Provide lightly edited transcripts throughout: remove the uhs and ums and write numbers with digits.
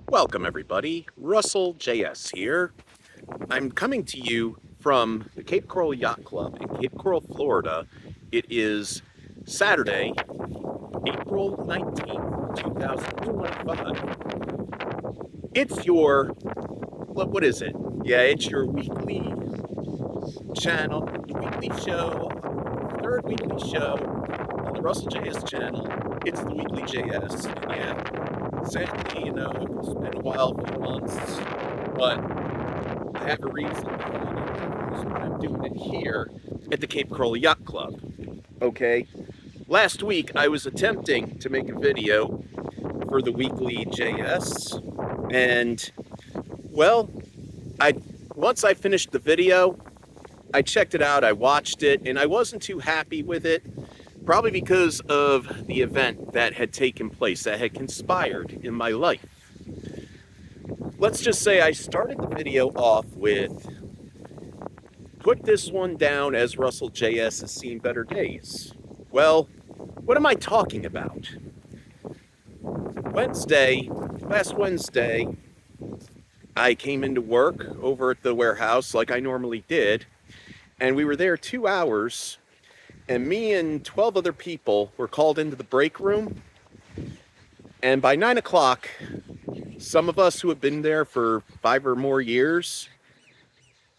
Welcome everybody, Russell J.S. here. I'm coming to you from the Cape Coral Yacht Club in Cape Coral, Florida. It is Saturday, April 19th, 2025. It's your, what is it? Yeah, it's your weekly channel, weekly show, third weekly show on the Russell J.S. channel. It's the Weekly J.S. Yeah, sadly, it's been a while, a few months, but I have a reason why I'm doing it here at the Cape Coral Yacht Club. Okay, last week I was attempting to make a video for the Weekly J.S. and well, I once I finished the video, I checked it out, I watched it, and I wasn't too happy with it, probably because of the event that had taken place, that had conspired in my life. Let's just say I started the video off with, put this one down as Russell J.S. has seen better days. Well, what am I talking about? Last Wednesday, I came into work over at the warehouse like I normally did, and we were there 2 hours, and me and 12 other people were called into the break room, and by 9 o'clock, some of us who have been there for 5 or more years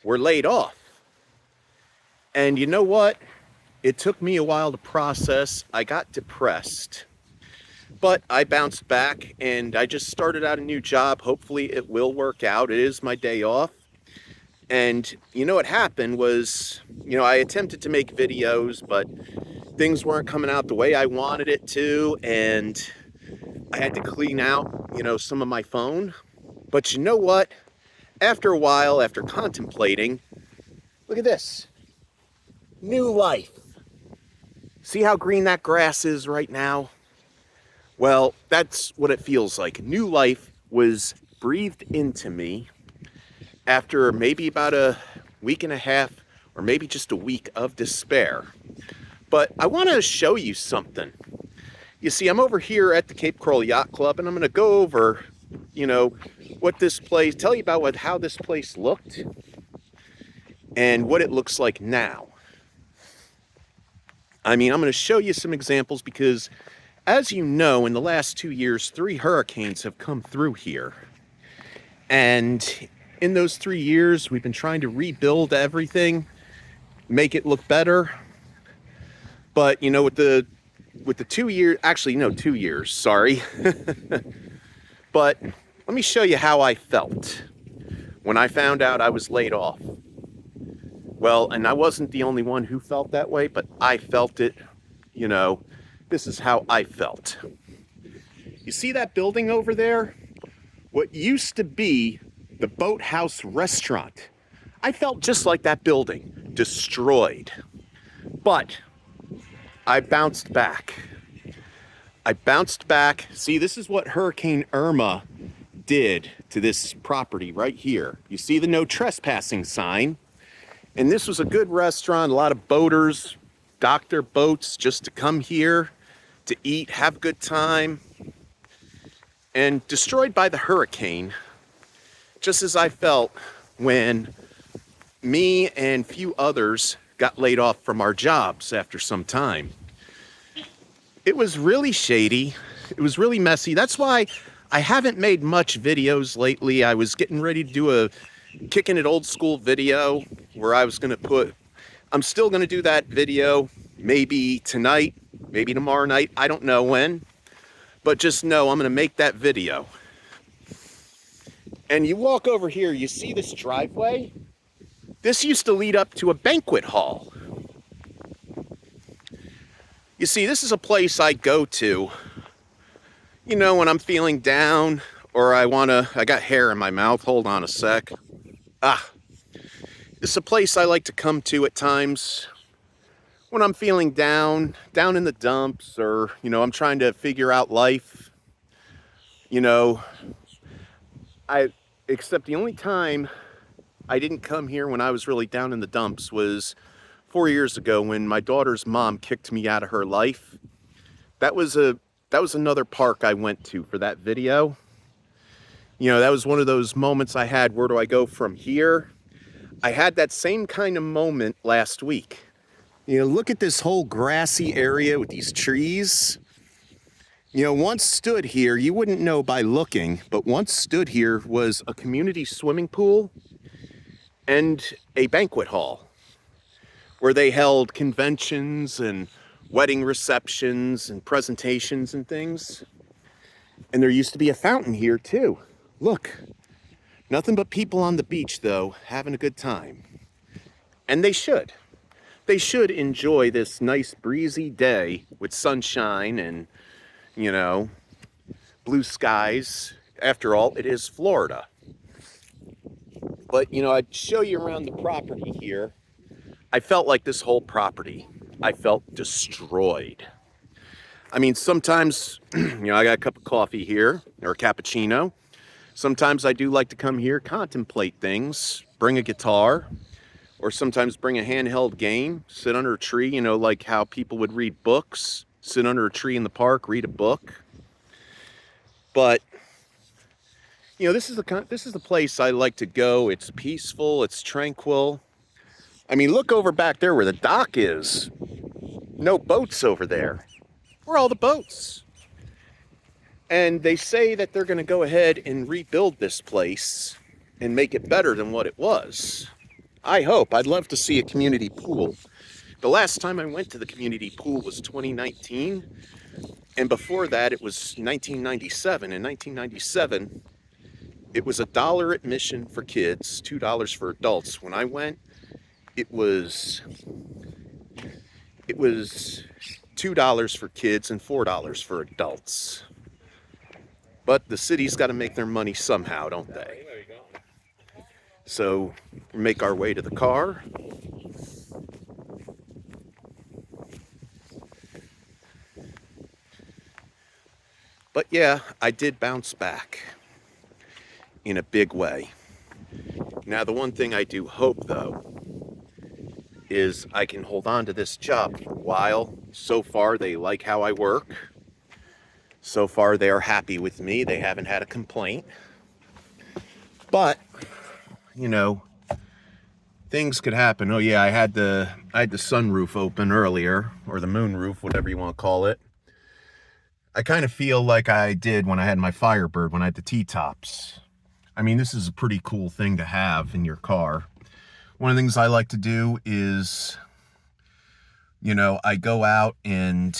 were laid off. And you know what? It took me a while to process. I got depressed. But I bounced back and I just started out a new job. Hopefully it will work out. It is my day off. And what happened was, I attempted to make videos, but things weren't coming out the way I wanted it to. And I had to clean out, some of my phone. But you know what? After a while, after contemplating, look at this. New life. See how green that grass is right now? Well, that's what it feels like. New life was breathed into me after maybe about a week and a half or maybe just a week of despair. But I want to show you something. You see, I'm over here at the Cape Coral Yacht Club, and I'm going to go over, what this place, tell you about how this place looked and what it looks like now. I'm going to show you some examples because, as you know, in the last 2 years, 3 hurricanes have come through here. And in those 3 years, we've been trying to rebuild everything, make it look better. But, with the 2 years, actually, no, 2 years, sorry. But let me show you how I felt when I found out I was laid off. Well, and I wasn't the only one who felt that way, but I felt it, this is how I felt. You see that building over there? What used to be the Boathouse restaurant. I felt just like that building, destroyed. But I bounced back. See, this is what Hurricane Irma did to this property right here. You see the no trespassing sign. And this was a good restaurant, a lot of boaters, doctor boats just to come here to eat, have a good time. And destroyed by the hurricane, just as I felt when me and few others got laid off from our jobs after some time. It was really shady. It was really messy. That's why I haven't made much videos lately. I was getting ready to do a kicking it old school video where I was going to I'm still going to do that video maybe tonight, maybe tomorrow night. I don't know when, but just know I'm going to make that video. And you walk over here, you see this driveway? This used to lead up to a banquet hall. You see, this is a place I go to, when I'm feeling down or I got hair in my mouth. Hold on a sec. It's a place I like to come to at times when I'm feeling down in the dumps, or, I'm trying to figure out life. Except the only time I didn't come here when I was really down in the dumps was 4 years ago when my daughter's mom kicked me out of her life. That was another park I went to for that video. That was one of those moments I had. Where do I go from here? I had that same kind of moment last week. Look at this whole grassy area with these trees. Once stood here, you wouldn't know by looking, but once stood here was a community swimming pool and a banquet hall where they held conventions and wedding receptions and presentations and things. And there used to be a fountain here too. Look, nothing but people on the beach though, having a good time. And they should. They should enjoy this nice breezy day with sunshine and, blue skies. After all, it is Florida. But, I'd show you around the property here. I felt like this whole property, I felt destroyed. I mean, sometimes, I got a cup of coffee here, or a cappuccino. Sometimes I do like to come here, contemplate things, bring a guitar, or sometimes bring a handheld game, sit under a tree, like how people would read books, sit under a tree in the park, read a book. But, this is the place I like to go. It's peaceful, it's tranquil. I mean, look over back there where the dock is. No boats over there. Where are all the boats? And they say that they're going to go ahead and rebuild this place and make it better than what it was. I hope. I'd love to see a community pool. The last time I went to the community pool was 2019. And before that, it was 1997. In 1997, it was $1 admission for kids, $2 for adults. When I went, it was $2 for kids and $4 for adults. But the city's got to make their money somehow, don't they? So we make our way to the car. But yeah, I did bounce back in a big way. Now, the one thing I do hope, though, is I can hold on to this job for a while. So far, they like how I work. So far, they are happy with me. They haven't had a complaint. But, things could happen. Oh yeah, I had the sunroof open earlier, or the moonroof, whatever you want to call it. I kind of feel like I did when I had my Firebird, when I had the T-tops. I mean, this is a pretty cool thing to have in your car. One of the things I like to do is, I go out and,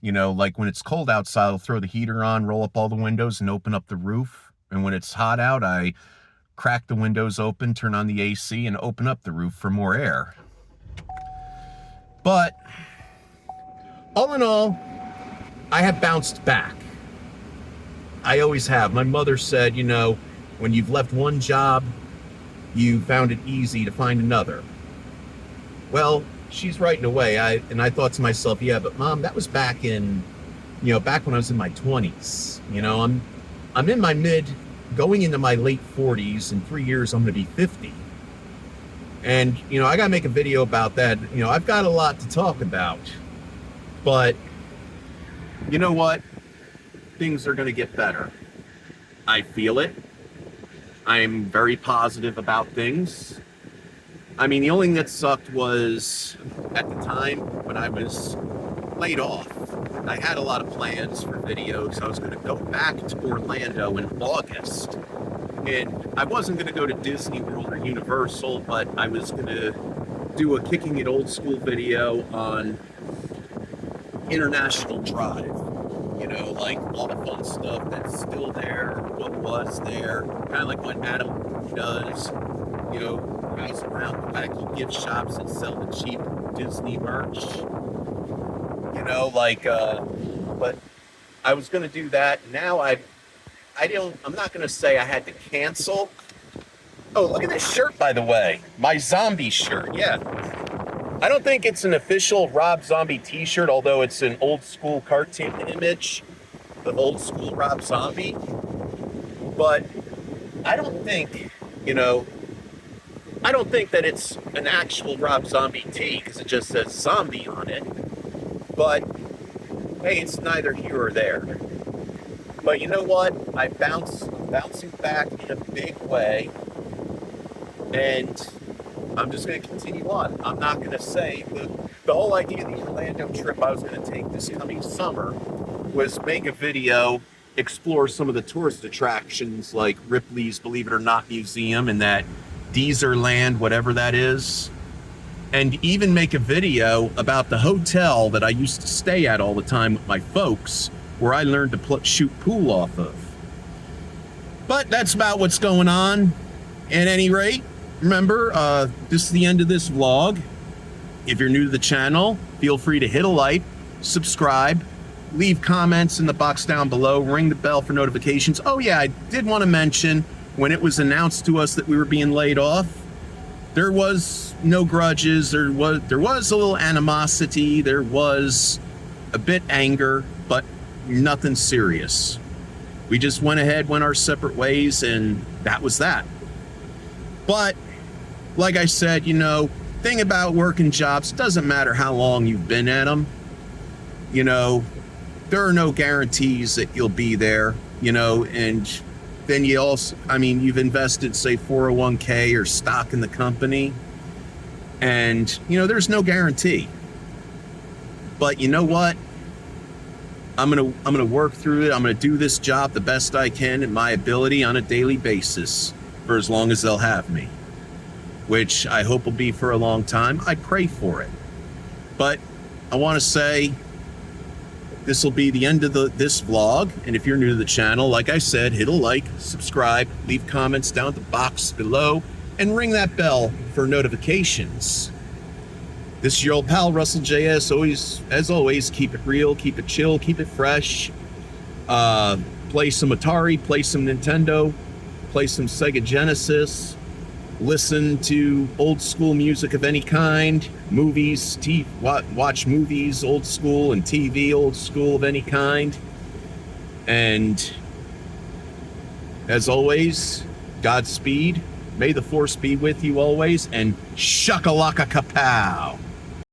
like when it's cold outside, I'll throw the heater on, roll up all the windows and open up the roof. And when it's hot out, I crack the windows open, turn on the AC, and open up the roof for more air. But all in all, I have bounced back. I always have. My mother said, when you've left one job, you found it easy to find another. Well, she's right in a way. I thought to myself, yeah, but Mom, that was back when I was in my 20s. I'm in my going into my late 40s. In 3 years, I'm going to be 50. And, I got to make a video about that. I've got a lot to talk about. But, you know what? Things are going to get better. I feel it. I'm very positive about things. I mean, the only thing that sucked was at the time when I was laid off. I had a lot of plans for videos. I was going to go back to Orlando in August. And I wasn't going to go to Disney World or Universal, but I was going to do a Kicking It Old School video on International Drive. Like all the fun stuff that's still there, what was there, kind of like what Adam does, goes around the wacky gift shops and sell the cheap Disney merch, but I was going to do that. Now I'm not going to say I had to cancel. Oh, look at this shirt, by the way, my zombie shirt. Yeah. I don't think it's an official Rob Zombie t-shirt, although it's an old school cartoon image of old school Rob Zombie. But I don't think that it's an actual Rob Zombie tee because it just says zombie on it. But hey, it's neither here or there. But you know what? I'm bouncing back in a big way, and I'm just going to continue on. I'm not going to say the whole idea of the Orlando trip I was going to take this coming summer was make a video, explore some of the tourist attractions like Ripley's Believe It or Not Museum and that Deezerland, whatever that is, and even make a video about the hotel that I used to stay at all the time with my folks, where I learned to shoot pool off of. But that's about what's going on. At any rate, remember, this is the end of this vlog. If you're new to the channel, feel free to hit a like, subscribe, leave comments in the box down below, ring the bell for notifications. Oh yeah, I did want to mention, when it was announced to us that we were being laid off, there was no grudges, there was a little animosity, there was a bit anger, but nothing serious. We just went ahead, went our separate ways, and that was that. But like I said, you know, thing about working jobs, doesn't matter how long you've been at them. You know, there are no guarantees that you'll be there, you know, and then you also, I mean, you've invested, say, 401k or stock in the company, and, you know, there's no guarantee. But you know what? I'm gonna work through it. I'm gonna do this job the best I can in my ability on a daily basis for as long as they'll have me, which I hope will be for a long time. I pray for it. But I want to say this will be the end of this vlog. And if you're new to the channel, like I said, hit a like, subscribe, leave comments down at the box below, and ring that bell for notifications. This is your old pal, Russell J.S. As always, keep it real, keep it chill, keep it fresh. Play some Atari, play some Nintendo, play some Sega Genesis, listen to old school music of any kind, movies, watch movies old school and TV old school of any kind. And as always, Godspeed. May the force be with you always, and shakalaka kapow.